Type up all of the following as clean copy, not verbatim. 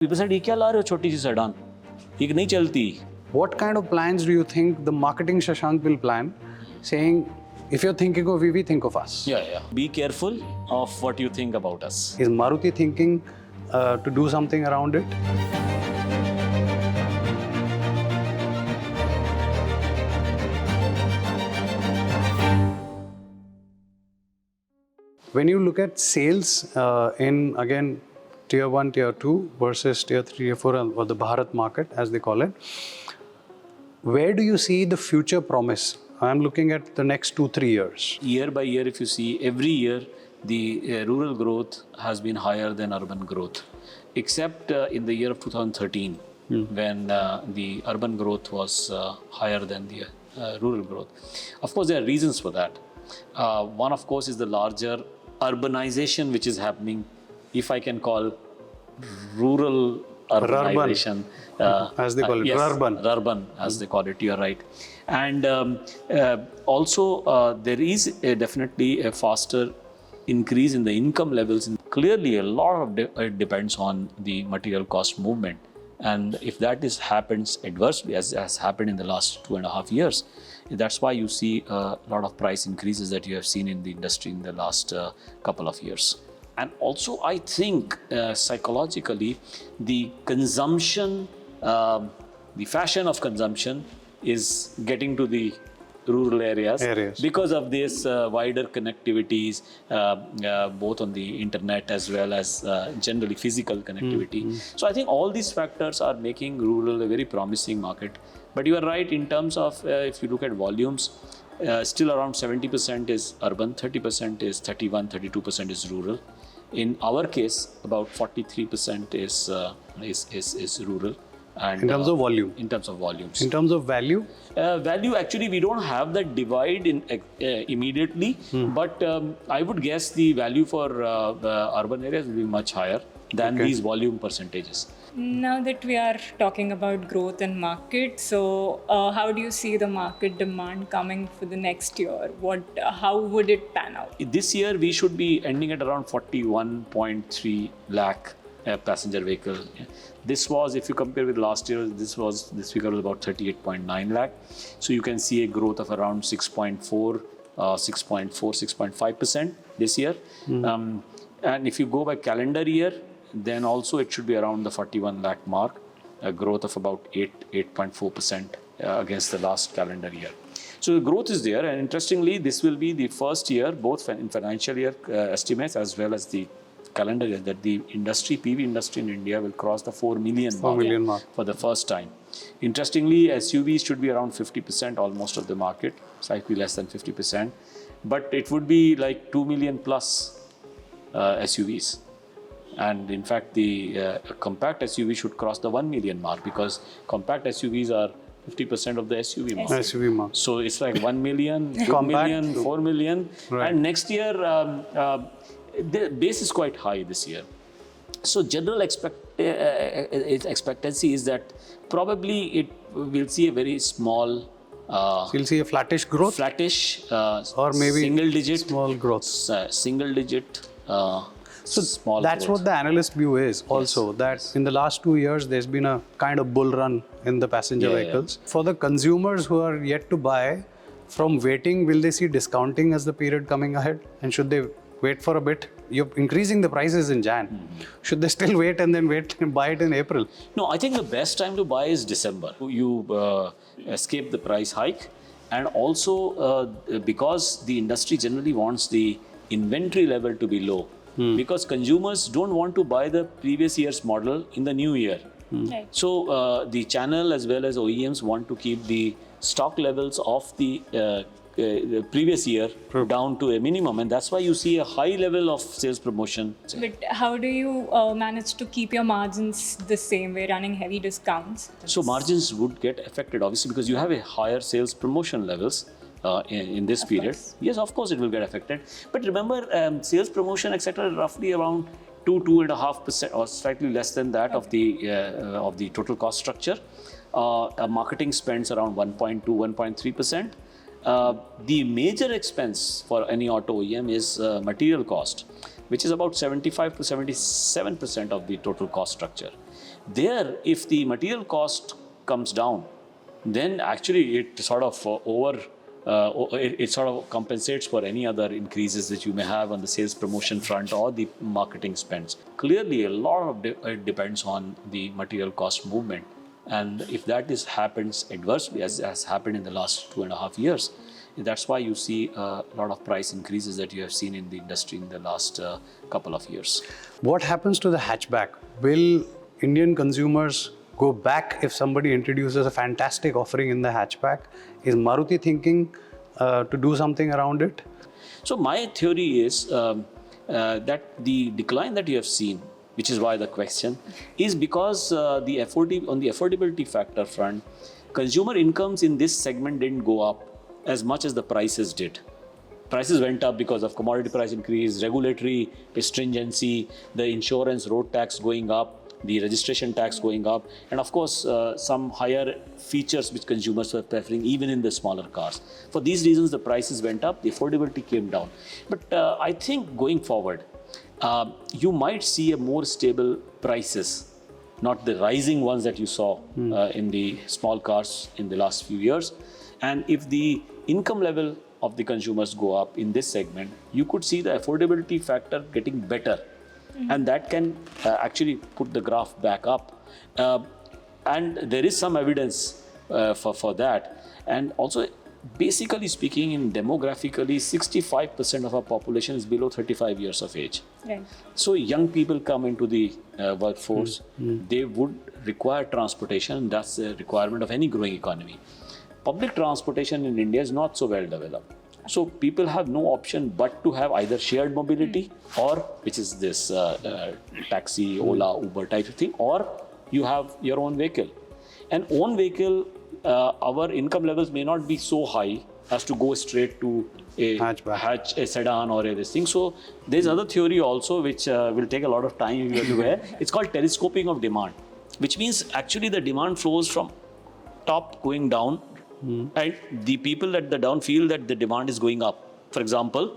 People said, "ये क्या ला रहे हो छोटी सी sedan? ये नहीं चलती." What kind of plans do you think the marketing Shashank will plan, saying, if you're thinking of EV, think of us? Yeah. Be careful of what you think about us. Is Maruti thinking to do something around it? When you look at sales in, again, Tier 1, Tier 2 versus Tier 3, Tier 4, or the Bharat market, as they call it, where do you see the future promise? I'm looking at the next 2-3 years. Year by year, if you see, every year the rural growth has been higher than urban growth, except in the year of 2013, when the urban growth was higher than the rural growth. Of course, there are reasons for that. One, of course, is the larger urbanization which is happening, if I can call rural urbanization. As they call it, Yes, urban, as they call it, you're right. And also there is definitely a faster increase in the income levels. Clearly, a lot of it depends on the material cost movement. And if that happens adversely, as has happened in the last 2.5 years, that's why you see a lot of price increases that you have seen in the industry in the last couple of years. And also, I think psychologically, the consumption, the fashion of consumption is getting to the rural areas because of this wider connectivities, both on the internet as well as generally physical connectivity. So I think all these factors are making rural a very promising market. But you are right in terms of if you look at volumes, still around 70% is urban, 30% is 32% is rural. In our case, about 43% is rural. And, in terms of volume? In terms of volumes. In terms of value? Value, actually, we don't have that divide immediately, but I would guess the value for urban areas will be much higher than these volume percentages. Now that we are talking about growth and market, so how do you see the market demand coming for the next year? How would it pan out? This year, we should be ending at around 41.3 lakh passenger vehicle. This was, if you compare with last year, this figure was about 38.9 lakh. So you can see a growth of around 6.5% this year. And if you go by calendar year, then also it should be around the 41 lakh mark, a growth of about 8.4% against the last calendar year. So the growth is there, and interestingly, this will be the first year, both in financial year estimates as well as the calendar year, that the PV industry in India will cross the 4 million mark for the first time. Interestingly, SUVs should be around 50% almost of the market, slightly less than 50%, but it would be like 2 million plus SUVs. And in fact, the compact SUV should cross the 1 million mark, because compact SUVs are 50% of the SUV market. So it's like 1 million, 2 million, 4 million. Right. And next year, the base is quite high this year. So general expectancy is that probably it will see a very small... so you'll see a flattish growth? Flattish, or maybe single-digit... small growth. Single-digit... So that's what the analyst view is also, that in the last 2 years, there's been a kind of bull run in the passenger vehicles. For the consumers who are yet to buy, from waiting, will they see discounting as the period coming ahead? And should they wait for a bit? You're increasing the prices in Jan. Should they still wait and then wait and buy it in April? No, I think the best time to buy is December. You escape the price hike, and also because the industry generally wants the inventory level to be low. Because consumers don't want to buy the previous year's model in the new year. Right. So the channel as well as OEMs want to keep the stock levels of the previous year down to a minimum, and that's why you see a high level of sales promotion. But how do you manage to keep your margins the same way, running heavy discounts? So margins would get affected, obviously, because you have a higher sales promotion levels in this period. Yes, of course it will get affected. But remember, sales promotion, etc., roughly around 2.5% or slightly less than that of the total cost structure. Marketing spends around 1.2-1.3%. The major expense for any auto OEM is material cost, which is about 75 to 77% of the total cost structure. There, if the material cost comes down, then actually it sort of it sort of compensates for any other increases that you may have on the sales promotion front or the marketing spends. Clearly, a lot of it depends on the material cost movement. And if that happens adversely, as has happened in the last 2.5 years, that's why you see a lot of price increases that you have seen in the industry in the last couple of years. What happens to the hatchback? Will Indian consumers go back if somebody introduces a fantastic offering in the hatchback? Is Maruti thinking to do something around it? So my theory is that the decline that you have seen, which is why the question, is because on the affordability factor front, consumer incomes in this segment didn't go up as much as the prices did. Prices went up because of commodity price increase, regulatory stringency, the insurance road tax going up, the registration tax going up, and of course some higher features which consumers were preferring even in the smaller cars. For these reasons, the prices went up, the affordability came down. But I think going forward, you might see a more stable prices, not the rising ones that you saw in the small cars in the last few years. And if the income level of the consumers go up in this segment, you could see the affordability factor getting better. And that can actually put the graph back up. And there is some evidence for that. And also, basically speaking, in demographically, 65% of our population is below 35 years of age. Right. So young people come into the workforce, they would require transportation. That's a requirement of any growing economy. Public transportation in India is not so well developed. So people have no option but to have either shared mobility or, which is this taxi, Ola, Uber type of thing, or you have your own vehicle. And own vehicle, our income levels may not be so high as to go straight to a hatch, a sedan or this thing. So there's other theory also which will take a lot of time if you are aware. It's called telescoping of demand, which means actually the demand flows from top going down. And the people at the down feel that the demand is going up. For example,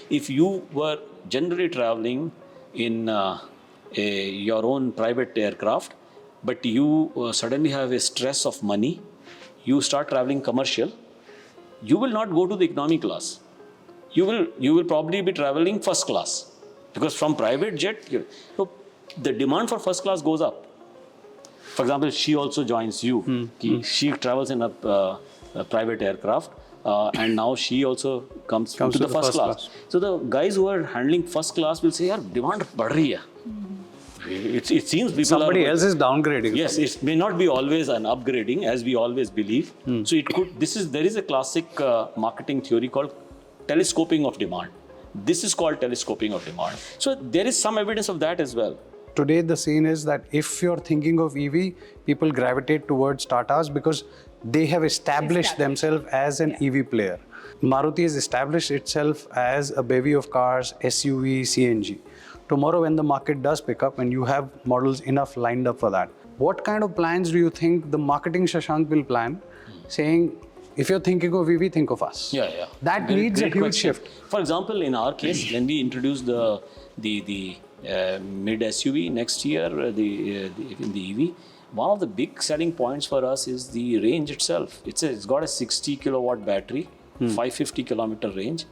if you were generally traveling in your own private aircraft, but you suddenly have a stress of money, you start traveling commercial, you will not go to the economy class. You will probably be traveling first class, because from private jet, so the demand for first class goes up. For example, she also joins you. She travels in a private aircraft, and now she also comes to the first class. So the guys who are handling first class will say, "Yaar, demand बढ़ रही है." It seems people somebody else is downgrading. Yes, it may not be always an upgrading as we always believe. So it could. There is a classic marketing theory called telescoping of demand. This is called telescoping of demand. So there is some evidence of that as well. Today, the scene is that if you're thinking of EV, people gravitate towards Tatas because they have established themselves as an EV player. Maruti has established itself as a bevy of cars, SUV, CNG. Tomorrow, when the market does pick up and you have models enough lined up for that, what kind of plans do you think the marketing Shashank will plan, saying, if you're thinking of EV, think of us? Yeah. That needs a huge shift. For example, in our case, when we introduce the mid SUV next year in the EV, one of the big selling points for us is the range itself. It's got a 60 kilowatt battery, 550 kilometer range.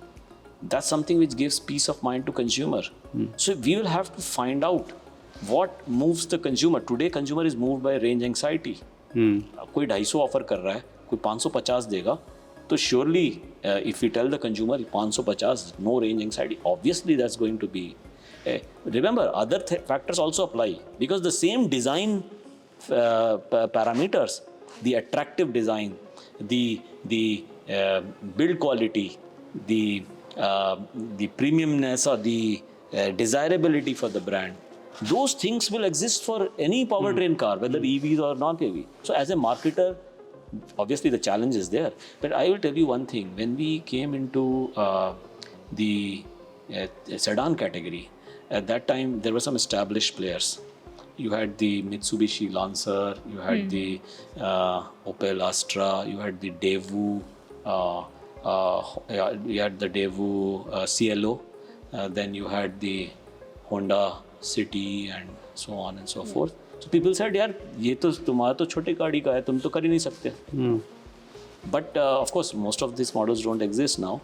That's something which gives peace of mind to consumer. So we will have to find out what moves the consumer. Today, consumer is moved by range anxiety. कोई 250 offer कर रहा है, कोई 550 देगा, तो surely if we tell the consumer 550, no range anxiety, obviously that's going to be. Remember, other factors also apply, because the same design parameters, the attractive design, the build quality, the premiumness or the desirability for the brand, those things will exist for any powertrain car, whether EVs or non-EV. So as a marketer, obviously the challenge is there. But I will tell you one thing, when we came into the sedan category, at that time, there were some established players. You had the Mitsubishi Lancer, you had the Opel Astra, you had the Daewoo, you had the Daewoo CLO, then you had the Honda City, and so on and so forth. So people said, यार ये तो तुम्हारा तो छोटे गाड़ी का है, तुम तो कर ही नहीं सकते. But of course, most of these models don't exist now.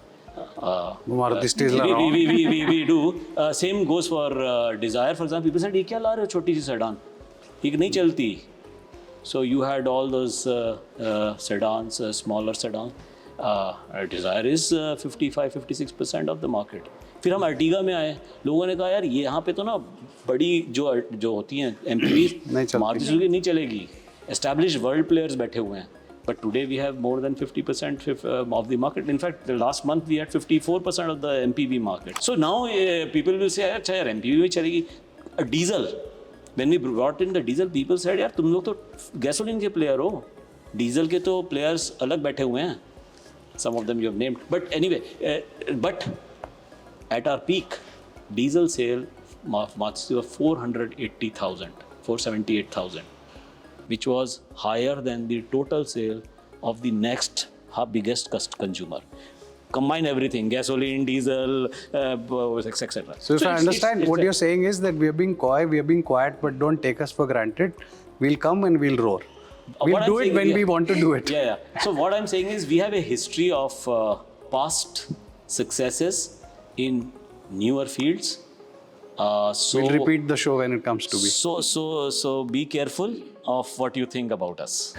We do. Same goes for Desire, for example. People said, ये क्या ला रहे हो छोटी सी sedan? ये नहीं चलती. So you had all those sedans, smaller sedans. Desire is 55-56% of the market. फिर हम अर्टिगा में आए, लोगों ने कहा यार ये यहाँ पे तो ना बड़ी जो होती हैं MPV मारुति सुजुकी नहीं चलेगी. Established world players बैठे हुए हैं. But today we have more than 50% of the market. In fact, the last month we had 54% of the MPV market. So now people will say, अच्छा यार MPV में चलेगी. Diesel. When we brought in the diesel, people said, यार तुम लोग तो gasoline के player हो. Diesel के तो players अलग बैठे हुए हैं. Some of them you have named. But anyway, but at our peak, diesel sale Maruti was 478,000, which was higher than the total sale of the next biggest consumer. Combine everything, gasoline, diesel, etc. So if I understand, what you're saying is that we are being coy, we are being quiet, but don't take us for granted. We'll come and we'll roar. We'll do it when we want to do it. Yeah. So what I'm saying is we have a history of past successes in newer fields. So we'll repeat the show when it comes to be. So be careful of what you think about us.